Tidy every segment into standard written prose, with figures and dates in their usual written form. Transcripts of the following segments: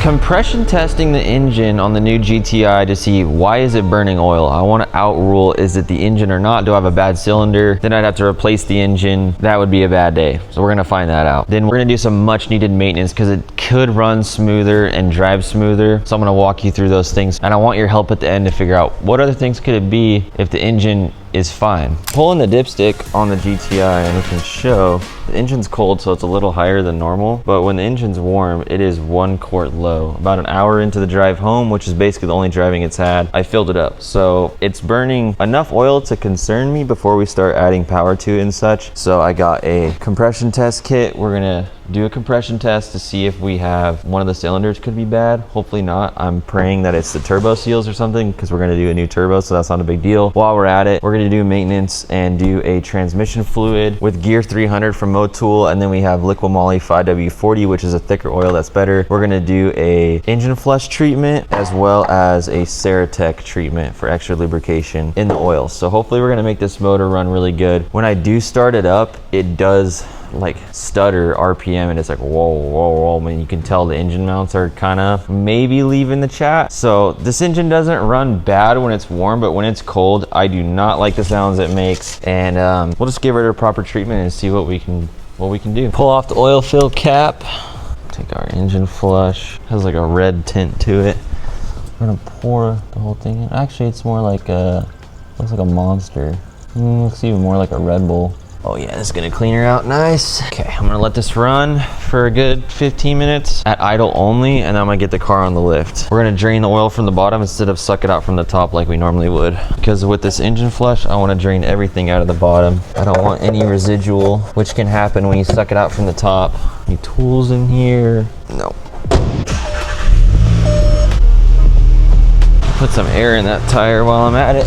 Compression testing the engine on the new GTI to see why is it burning oil. I want to outrule, is it the engine or not? Do I have a bad cylinder? Then I'd have to replace the engine. That would be a bad day. So we're going to find that out. Then we're going to do some much needed maintenance because it could run smoother and drive smoother. So I'm going to walk you through those things. And I want your help at the end to figure out what other things could it be if the engine is fine. Pulling the dipstick on the GTI and we can show the engine's cold, so it's a little higher than normal, but when the engine's warm, it is 1 quart low. About an hour into the drive home, which is basically the only driving it's had, I filled it up. So it's burning enough oil to concern me before we start adding power to it and such. So I got a compression test kit. We're gonna do a compression test to see if we have one of the cylinders could be bad. Hopefully not. I'm praying that it's the turbo seals or something because we're gonna do a new turbo, so that's not a big deal. While we're at it, we're gonna do maintenance and do a transmission fluid with Gear 300 from Motul, and then we have Liqui Moly 5W40, which is a thicker oil that's better. We're gonna do a engine flush treatment as well as a Ceratec treatment for extra lubrication in the oil. So hopefully we're gonna make this motor run really good. When I do start it up, it does like stutter RPM and it's like whoa, whoa, whoa. I mean, you can tell the engine mounts are kind of maybe leaving the chat. So this engine doesn't run bad when it's warm, but when it's cold, I do not like the sounds it makes. And we'll just give it a proper treatment and see what we can do. Pull off the oil fill cap. Take our engine flush. Has like a red tint to it. We're gonna pour the whole thing in. Actually, it's more like looks like a Monster. Looks even more like a Red Bull. Oh yeah, this is gonna clean her out nice. Okay, I'm gonna let this run for a good 15 minutes at idle only, and then I'm gonna get the car on the lift. We're gonna drain the oil from the bottom instead of suck it out from the top like we normally would. Because with this engine flush, I wanna drain everything out of the bottom. I don't want any residual, which can happen when you suck it out from the top. Any tools in here? No. Put some air in that tire while I'm at it.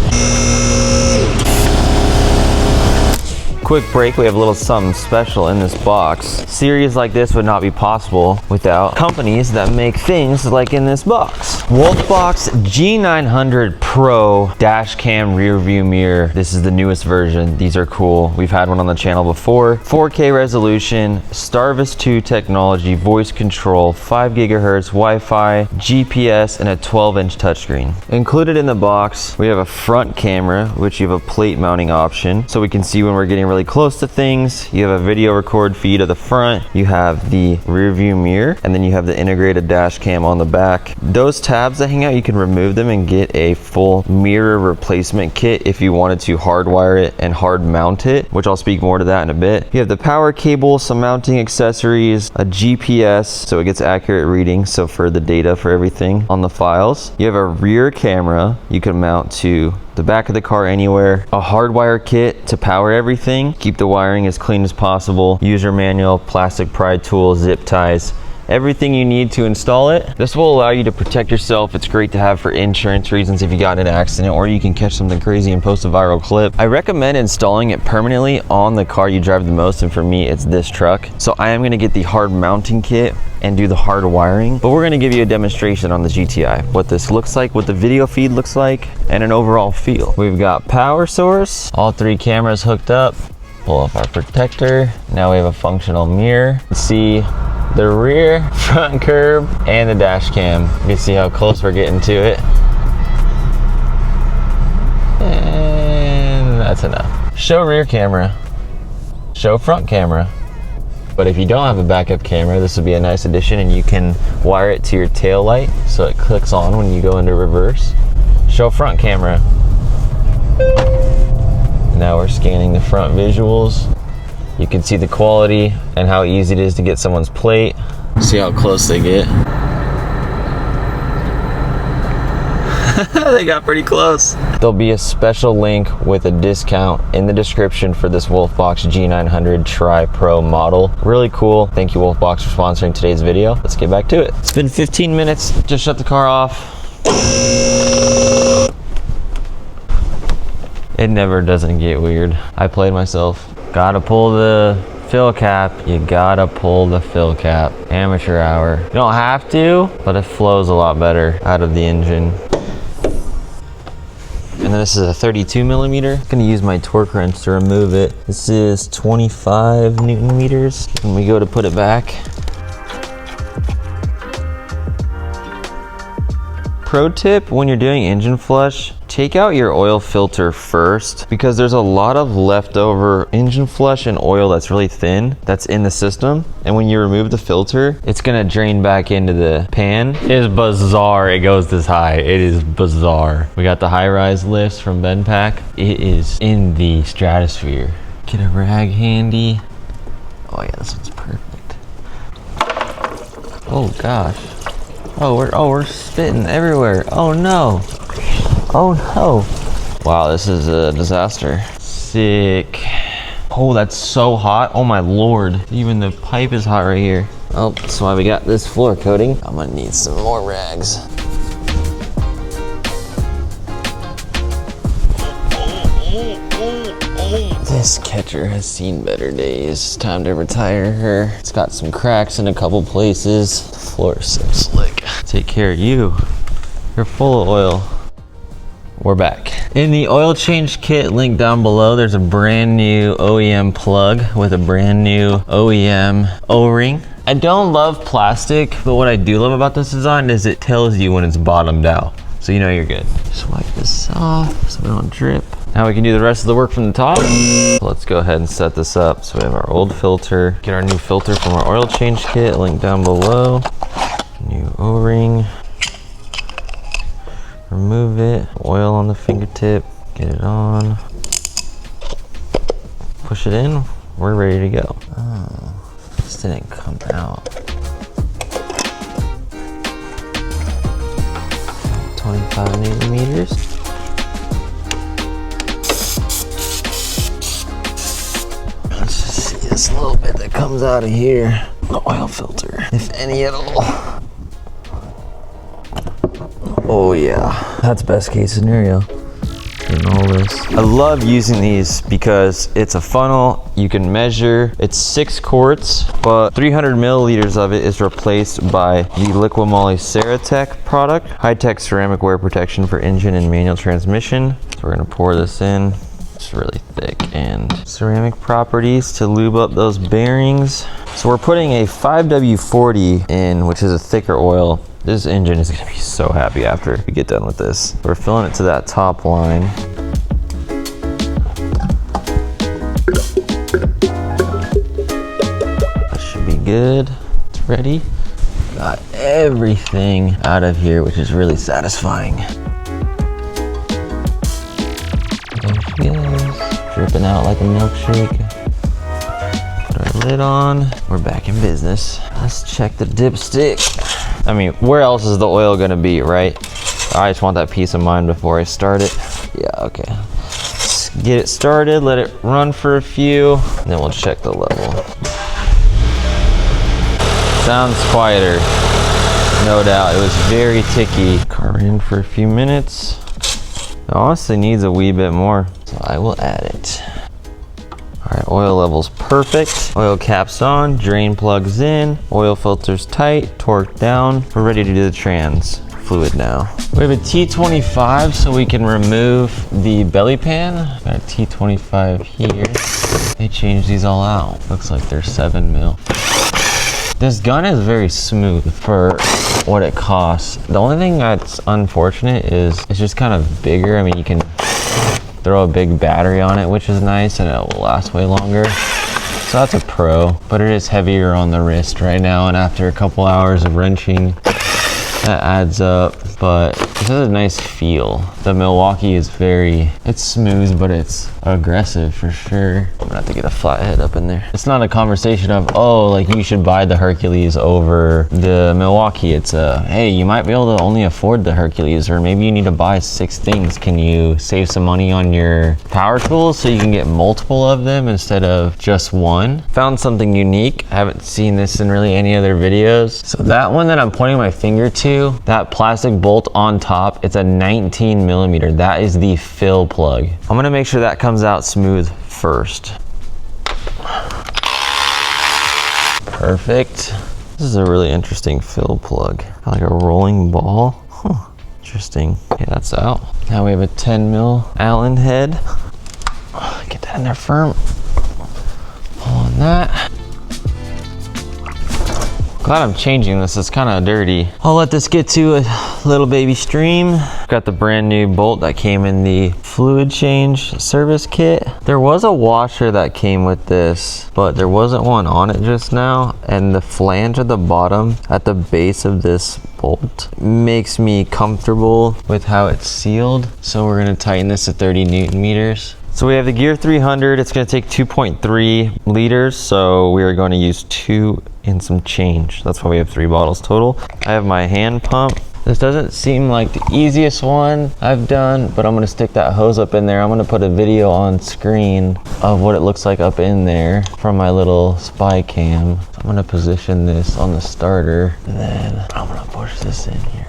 Quick break, we have a little something special in this box. Series like this would not be possible without companies that make things like in this box. Wolfbox G900 Pro dash cam rear view mirror. This is the newest version. These are cool. We've had one on the channel before. 4K resolution, Starvis 2 technology, voice control, 5 gigahertz Wi-Fi, GPS, and a 12-inch touchscreen. Included in the box, we have a front camera, which you have a plate mounting option, so we can see when we're getting really close to things. You have a video record feed of the front. You have the rear view mirror, and then you have the integrated dash cam on the back. Those tabs that hang out, you can remove them and get a full mirror replacement kit if you wanted to hardwire it and hard mount it, which I'll speak more to that in a bit. You have the power cable, some mounting accessories, a GPS so it gets accurate reading, so for the data for everything on the files. You have a rear camera you can mount to the back of the car anywhere, a hardwire kit to power everything, keep the wiring as clean as possible, user manual, plastic pry tool, zip ties, everything you need to install it. This will allow you to protect yourself. It's great to have for insurance reasons if you got in an accident or you can catch something crazy and post a viral clip. I recommend installing it permanently on the car you drive the most, and for me it's this truck. So I am going to get the hard mounting kit and do the hard wiring, but we're going to give you a demonstration on the GTI, what this looks like, what the video feed looks like, and an overall feel. We've got power source, all 3 cameras hooked up. Pull off our protector. Now we have a functional mirror. See the rear, front curb, and the dash cam. You can see how close we're getting to it. And that's enough. Show rear camera, show front camera. But if you don't have a backup camera, this would be a nice addition, and you can wire it to your tail light so it clicks on when you go into reverse. Show front camera. Now we're scanning the front visuals. You can see the quality and how easy it is to get someone's plate. See how close they get. They got pretty close. There'll be a special link with a discount in the description for this Wolfbox G900 Tri-Pro model. Really cool. Thank you, Wolfbox, for sponsoring today's video. Let's get back to it. It's been 15 minutes. Just shut the car off. It never doesn't get weird. I played myself. Gotta pull the fill cap. You gotta pull the fill cap. Amateur hour. You don't have to, but it flows a lot better out of the engine. And then this is a 32 millimeter. I'm gonna use my torque wrench to remove it. This is 25 Newton meters. When we go to put it back, pro tip when you're doing engine flush, take out your oil filter first, because there's a lot of leftover engine flush and oil that's really thin that's in the system. And when you remove the filter, it's gonna drain back into the pan. It is bizarre it goes this high. It is bizarre. We got the high-rise lifts from Benpack. It is in the stratosphere. Get a rag handy. Oh yeah, this one's perfect. Oh gosh. Oh, we're spitting everywhere. Oh no. Oh no. Wow, this is a disaster. Sick. Oh, that's so hot. Oh my lord. Even the pipe is hot right here. Oh, that's why we got this floor coating. I'm gonna need some more rags. This catcher has seen better days. It's time to retire her. It's got some cracks in a couple places. The floor is so slick. Take care of you. You're full of oil. We're back. In the oil change kit linked down below, there's a brand new OEM plug with a brand new OEM O-ring. I don't love plastic, but what I do love about this design is it tells you when it's bottomed out. So you know you're good. Just wipe this off so we don't drip. Now we can do the rest of the work from the top. Let's go ahead and set this up. So we have our old filter. Get our new filter from our oil change kit, linked down below. New O-ring. Remove it. Oil on the fingertip. Get it on. Push it in. We're ready to go. Oh, this didn't come out. 25 millimeters. Let's just see this little bit that comes out of here. The oil filter, if any at all. Oh yeah, that's best case scenario. And all this. I love using these because it's a funnel, you can measure. It's 6 quarts, but 300 milliliters of it is replaced by the Liquimoly Ceratec product. High-tech ceramic wear protection for engine and manual transmission. So we're gonna pour this in. It's really thick, and ceramic properties to lube up those bearings. So we're putting a 5W40 in, which is a thicker oil. This engine is gonna be so happy after we get done with this. We're filling it to that top line. That should be good. It's ready. Got everything out of here, which is really satisfying. There she goes, dripping out like a milkshake. Put our lid on. We're back in business. Let's check the dipstick. I mean, where else is the oil gonna be, right? I just want that peace of mind before I start it. Yeah, okay. Let's get it started, let it run for a few, and then we'll check the level. Sounds quieter, no doubt. It was very ticky. Car in for a few minutes. It honestly needs a wee bit more, so I will add it. All right, oil level's perfect. Oil cap's on, drain plugs in, oil filter's tight, torque down. We're ready to do the trans fluid now. We have a T25 so we can remove the belly pan. Got a T25 here. They changed these all out. Looks like they're 7 mil. This gun is very smooth for what it costs. The only thing that's unfortunate is it's just kind of bigger. I mean, you can throw a big battery on it, which is nice, and it will last way longer. So that's a pro, but it is heavier on the wrist right now, and after a couple hours of wrenching, that adds up. But this has a nice feel. The Milwaukee is it's smooth, but it's aggressive for sure. I'm gonna have to get a flathead up in there. It's not a conversation of, oh, like you should buy the Hercules over the Milwaukee. It's a, hey, you might be able to only afford the Hercules, or maybe you need to buy 6 things. Can you save some money on your power tools so you can get multiple of them instead of just one? Found something unique. I haven't seen this in really any other videos. So that one that I'm pointing my finger to, that plastic bolt on top, it's a 19 millimeter. That is the fill plug. I'm gonna make sure that comes out smooth first. Perfect. This is a really interesting fill plug. Like a rolling ball. Huh. Interesting. Okay, that's out. Now we have a 10 mil Allen head. Get that in there firm. Pull on that. Glad I'm changing this, it's kind of dirty. I'll let this get to a little baby stream. Got the brand new bolt that came in the fluid change service kit. There was a washer that came with this, but there wasn't one on it just now. And the flange at the bottom, at the base of this bolt, makes me comfortable with how it's sealed. So we're gonna tighten this to 30 Newton meters. So we have the Gear 300, it's gonna take 2.3 liters. So we are going to use 2 and some change. That's why we have 3 bottles total. I have my hand pump. This doesn't seem like the easiest one I've done, but I'm gonna stick that hose up in there. I'm gonna put a video on screen of what it looks like up in there from my little spy cam. I'm gonna position this on the starter, and then I'm gonna push this in here.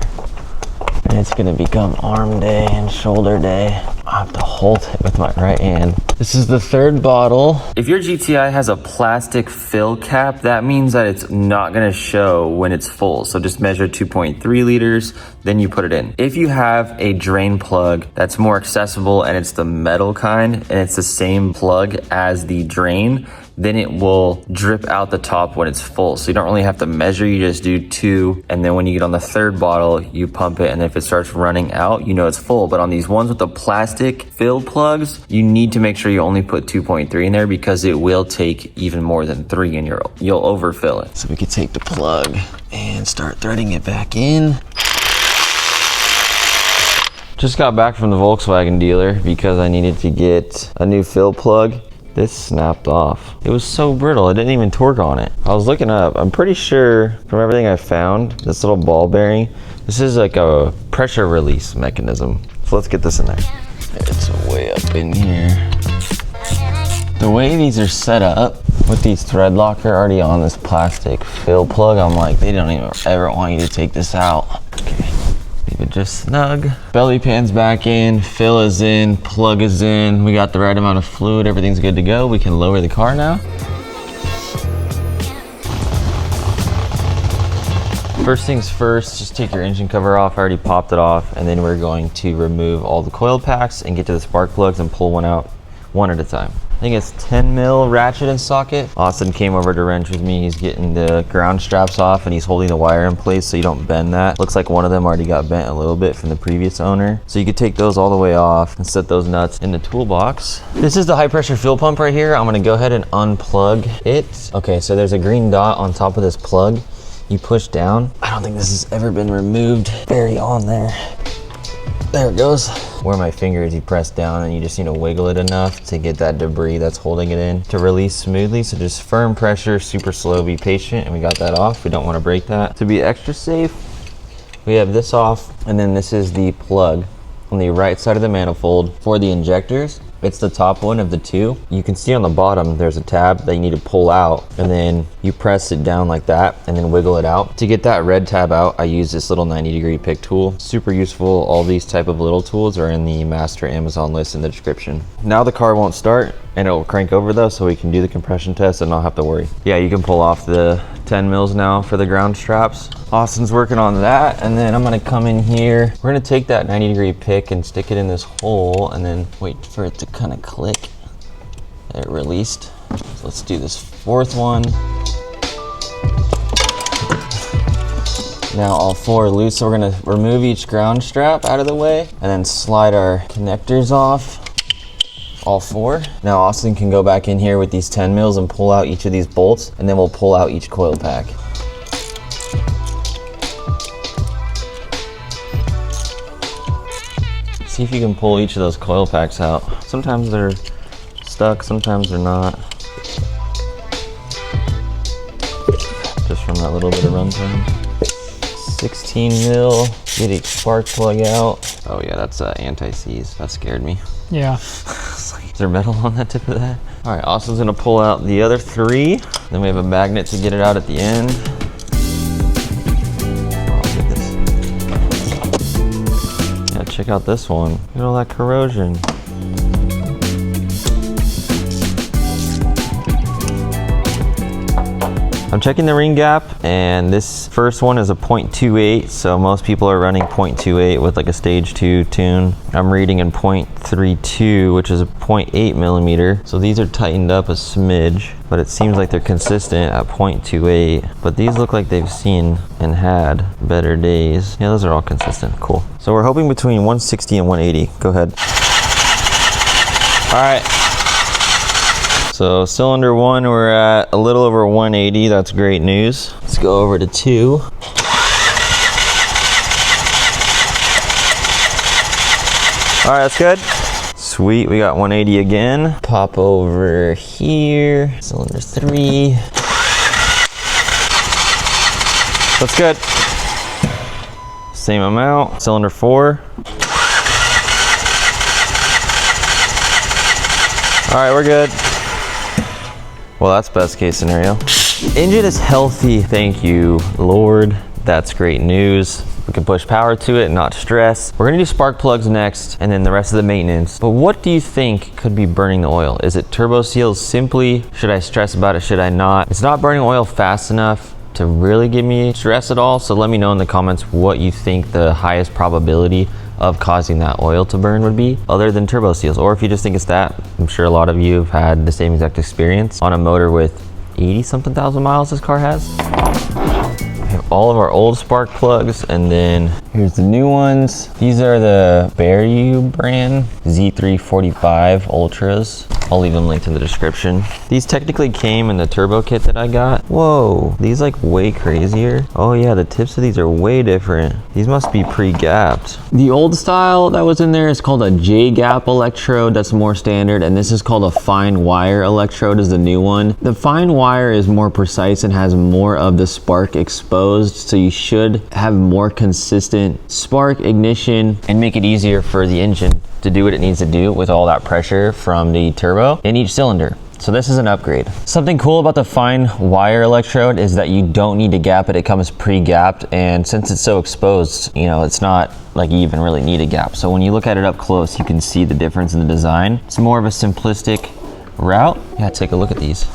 And it's gonna become arm day and shoulder day. I have to hold it with my right hand. This is the 3rd bottle. If your GTI has a plastic fill cap, that means that it's not gonna show when it's full. So just measure 2.3 liters, then you put it in. If you have a drain plug that's more accessible and it's the metal kind and it's the same plug as the drain, then it will drip out the top when it's full. So you don't really have to measure, you just do 2. And then when you get on the 3rd bottle, you pump it. And if it starts running out, you know it's full. But on these ones with the plastic fill plugs, you need to make sure you only put 2.3 in there because it will take even more than 3 and you'll overfill it. So we could take the plug and start threading it back in. Just got back from the Volkswagen dealer because I needed to get a new fill plug. This snapped off. It was so brittle, it didn't even torque on it. I was looking up, I'm pretty sure from everything I found, this little ball bearing, this is like a pressure release mechanism. So let's get this in there. It's way up in here. The way these are set up, with these thread locker already on this plastic fill plug, I'm like, they don't even ever want you to take this out. Okay. Leave it just snug. Belly pan's back in, fill is in, plug is in. We got the right amount of fluid, everything's good to go. We can lower the car now. First things first, just take your engine cover off. I already popped it off, and then we're going to remove all the coil packs and get to the spark plugs and pull one out one at a time. I think it's 10 mil ratchet and socket. Austin came over to wrench with me. He's getting the ground straps off and he's holding the wire in place so you don't bend that. Looks like one of them already got bent a little bit from the previous owner. So you could take those all the way off and set those nuts in the toolbox. This is the high pressure fuel pump right here. I'm gonna go ahead and unplug it. Okay, so there's a green dot on top of this plug. You push down. I don't think this has ever been removed. Bury on there. There it goes. Where my finger is, you press down and you just need to wiggle it enough to get that debris that's holding it in to release smoothly. So just firm pressure, super slow, be patient, and we got that off. We don't want to break that. To be extra safe, we have this off, and then this is the plug on the right side of the manifold for the injectors. It's the top one of the 2. You can see on the bottom there's a tab that you need to pull out, and then you press it down like that and then wiggle it out. To get that red tab out, I use this little 90-degree pick tool. Super useful. All these type of little tools are in the master Amazon list in the description. Now the car won't start and it will crank over though, so we can do the compression test and not have to worry. Yeah, you can pull off the 10 mils now for the ground straps. Austin's working on that, and then I'm gonna come in here. We're gonna take that 90-degree pick and stick it in this hole and then wait for it to kind of click. It released. So let's do this 4th one. Now all 4 are loose, so we're gonna remove each ground strap out of the way and then slide our connectors off. All 4. Now Austin can go back in here with these 10 mils and pull out each of these bolts, and then we'll pull out each coil pack. See if you can pull each of those coil packs out. Sometimes they're stuck, sometimes they're not. Just from that little bit of runtime. 16 mil, get a spark plug out. Oh yeah, that's anti-seize. That scared me. Yeah. Is there metal on that tip of that? All right, Austin's gonna pull out the other 3. Then we have a magnet to get it out at the end. Oh, look at this. Yeah, check out this one. Look at all that corrosion. I'm checking the ring gap, and this first one is a 0.28, so most people are running 0.28 with like a stage 2 tune. I'm reading in 0.32, which is a 0.8 millimeter. So these are tightened up a smidge, but it seems like they're consistent at 0.28. But these look like they've seen and had better days. Yeah, those are all consistent. Cool. So we're hoping between 160 and 180. Go ahead. All right. So cylinder 1, we're at a little over 180. That's great news. Let's go over to 2. All right, that's good. Sweet, we got 180 again. Pop over here, cylinder 3. That's good. Same amount, cylinder 4. All right, we're good. Well, that's best case scenario. Engine is healthy, thank you, Lord. That's great news. We can push power to it and not stress. We're gonna do spark plugs next and then the rest of the maintenance. But what do you think could be burning the oil? Is it turbo seals simply? Should I stress about it? Should I not? It's not burning oil fast enough to really give me stress at all. So let me know in the comments what you think the highest probability of causing that oil to burn would be, other than turbo seals. Or if you just think it's that, I'm sure a lot of you have had the same exact experience on a motor with 80 something thousand miles this car has. We have all of our old spark plugs, and then here's the new ones. These are the Bearu brand Z345 Ultras. I'll leave them linked in the description. These technically came in the turbo kit that I got. Whoa, these like way crazier. Oh yeah, the tips of these are way different. These must be pre-gapped. The old style that was in there is called a J-gap electrode. That's more standard, and this is called a fine wire electrode is the new one. The fine wire is more precise and has more of the spark exposed, so you should have more consistent spark ignition and make it easier for the engine to do what it needs to do with all that pressure from the turbo in each cylinder. So this is an upgrade. Something cool about the fine wire electrode is that you don't need to gap it. It comes pre-gapped, and since it's so exposed, you know, it's not like you even really need a gap. So when you look at it up close, you can see the difference in the design. It's more of a simplistic route. Yeah, take a look at these.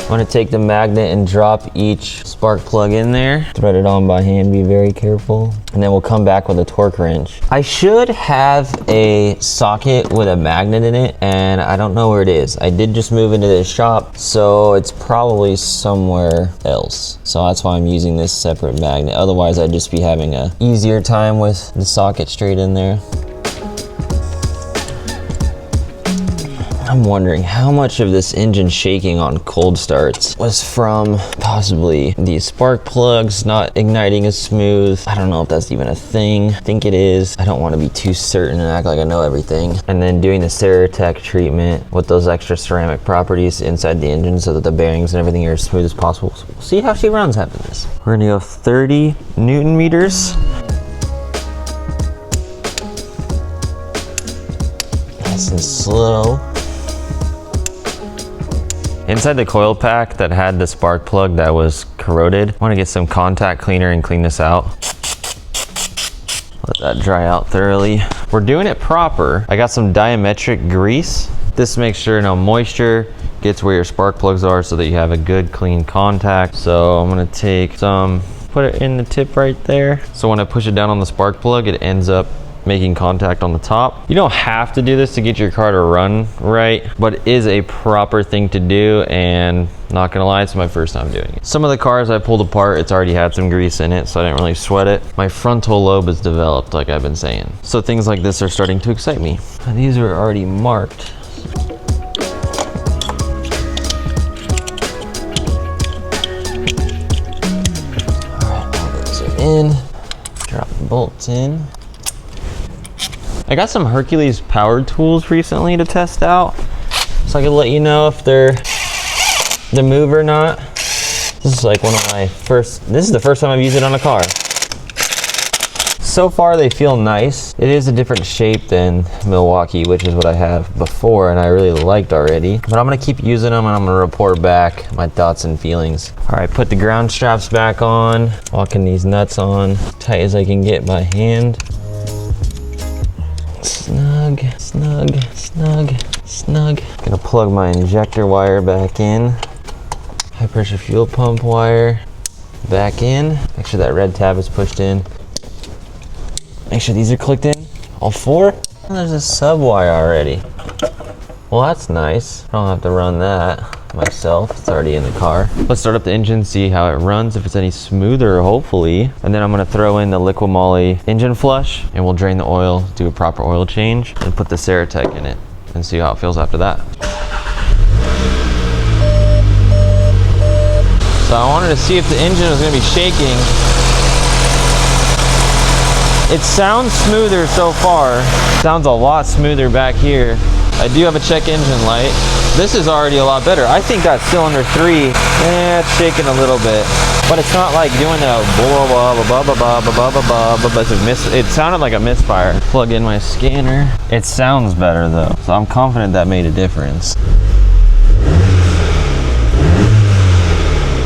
I'm gonna take the magnet and drop each spark plug in there. Thread it on by hand, be very careful. And then we'll come back with a torque wrench. I should have a socket with a magnet in it, and I don't know where it is. I did just move into this shop, so it's probably somewhere else. So that's why I'm using this separate magnet. Otherwise, I'd just be having a easier time with the socket straight in there. I'm wondering how much of this engine shaking on cold starts was from possibly these spark plugs not igniting as smooth. I don't know if that's even a thing. I think it is. I don't want to be too certain and act like I know everything. And then doing the Ceratec treatment with those extra ceramic properties inside the engine so that the bearings and everything are as smooth as possible. So we'll see how she runs after this. We're gonna go 30 Newton meters. Nice and slow. Inside the coil pack that had the spark plug that was corroded, I want to get some contact cleaner and clean this out. Let that dry out thoroughly. We're doing it proper. I got some diametric grease. This makes sure no moisture gets where your spark plugs are so that you have a good clean contact. So I'm gonna take some, put it in the tip right there. So when I push it down on the spark plug, it ends up making contact on the top. You don't have to do this to get your car to run right, but it is a proper thing to do, and not gonna lie, it's my first time doing it. Some of the cars I pulled apart, it's already had some grease in it, so I didn't really sweat it. My frontal lobe is developed, like I've been saying. So things like this are starting to excite me. And these are already marked. All right, all those are in. Drop the bolts in. I got some Hercules powered tools recently to test out, so I can let you know if they're the move or not. This is like one of my first, this is the first time I've used it on a car. So far they feel nice. It is a different shape than Milwaukee, which is what I have before and I really liked already. But I'm gonna keep using them and I'm gonna report back my thoughts and feelings. All right, put the ground straps back on, walking these nuts on tight as I can get by hand. Snug, snug, snug, snug. Gonna plug my injector wire back in. High pressure fuel pump wire back in. Make sure that red tab is pushed in. Make sure these are clicked in. All four. Oh, there's a sub wire already. Well, that's nice. I don't have to run that myself. It's already in the car. Let's start up the engine, see how it runs, if it's any smoother, hopefully. And then I'm gonna throw in the Liqui Moly engine flush, and we'll drain the oil, do a proper oil change, and put the Ceratec in it, and see how it feels after that. So I wanted to see if the engine was gonna be shaking. It sounds smoother so far. Sounds a lot smoother back here. I do have a check engine light. This is already a lot better. I think that cylinder 3, it's shaking a little bit, but it's not like doing a it sounded like a misfire. Plug in my scanner. It sounds better though, so I'm confident that made a difference.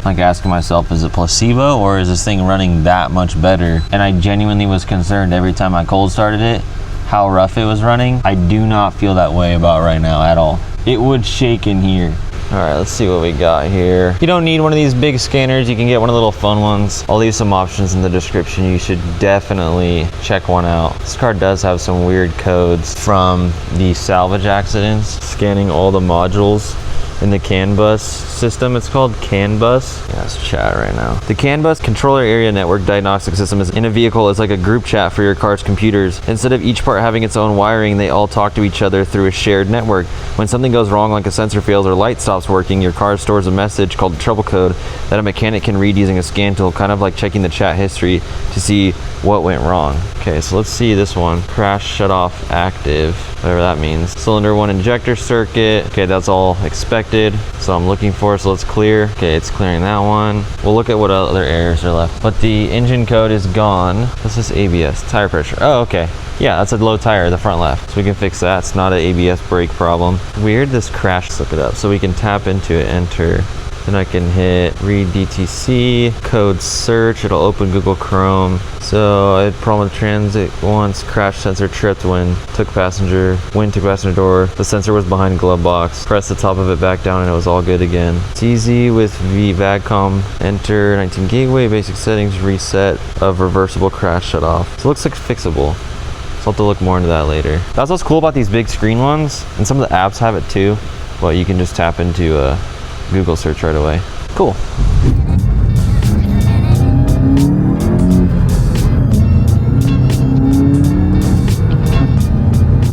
Like asking myself, is it placebo or is this thing running that much better? And I genuinely was concerned every time I cold started it, how rough it was running. I do not feel that way about right now at all. It would shake in here. All right, let's see what we got here. You don't need one of these big scanners. You can get one of the little fun ones. I'll leave some options in the description. You should definitely check one out. This car does have some weird codes from the salvage accidents, scanning all the modules in the CAN bus system. It's called CAN bus. Yeah, let's chat right now. The CAN bus controller area network diagnostic system is in a vehicle. It's like a group chat for your car's computers. Instead of each part having its own wiring, they all talk to each other through a shared network. When something goes wrong, like a sensor fails or light stops working, your car stores a message called trouble code that a mechanic can read using a scan tool, kind of like checking the chat history to see what went wrong. Okay, so let's see this one. Crash shut off active, whatever that means. Cylinder 1 injector circuit. Okay, that's all expected. So I'm looking for, so let's clear. Okay, it's clearing that one. We'll look at what other errors are left. But the engine code is gone. What's this ABS? Tire pressure. Oh, okay. Yeah, that's a low tire, the front left. So we can fix that. It's not an ABS brake problem. Weird, this crash. Let's look it up. So we can tap into it, enter. Then I can hit read DTC, code search, it'll open Google Chrome. So I had a problem with transit once, crash sensor tripped when took passenger door. The sensor was behind glove box. Press the top of it back down and it was all good again. It's easy with VAGCOM, enter 19 gateway, basic settings, reset of reversible crash shut off. So it looks like fixable. So I'll have to look more into that later. That's what's cool about these big screen ones, and some of the apps have it too, but you can just tap into Google search right away. Cool.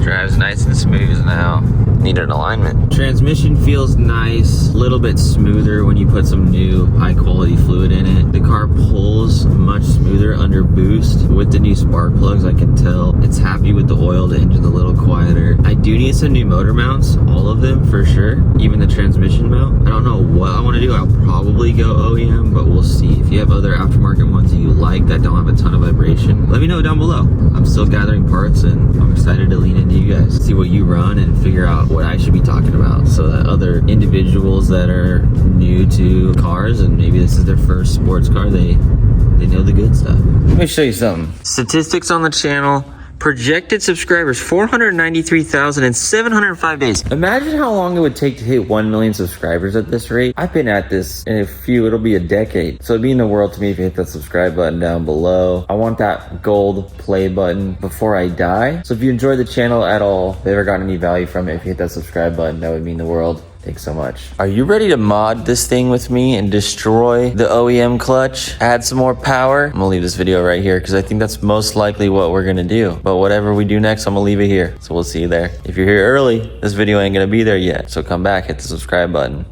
Drives nice and smooth now. Need an alignment. Transmission feels nice, a little bit smoother when you put some new high quality fluid in it. The car pulls much smoother under boost. With the new spark plugs, I can tell it's happy with the oil. The engine's a little quieter. I do need some new motor mounts, all of them for sure, even the transmission mount. I don't know what I want to do. I'll probably go OEM, but we'll see. If you have other aftermarket ones that you like that don't have a ton of vibration, let me know down below. I'm still gathering parts and I'm excited to lean into you guys, see what you run and figure out what I should be talking about, so that other individuals that are new to cars and maybe this is their first sports car, they know the good stuff. Let me show you something. Statistics on the channel. Projected subscribers, 493,000 in 705 days. Imagine how long it would take to hit 1 million subscribers at this rate. I've been at this in it'll be a decade. So it'd mean the world to me if you hit that subscribe button down below. I want that gold play button before I die. So if you enjoy the channel at all, if you ever gotten any value from it, if you hit that subscribe button, that would mean the world. Thanks so much. Are you ready to mod this thing with me and destroy the OEM clutch? Add some more power? I'm gonna leave this video right here because I think that's most likely what we're gonna do. But whatever we do next, I'm gonna leave it here. So we'll see you there. If you're here early, this video ain't gonna be there yet. So come back, hit the subscribe button.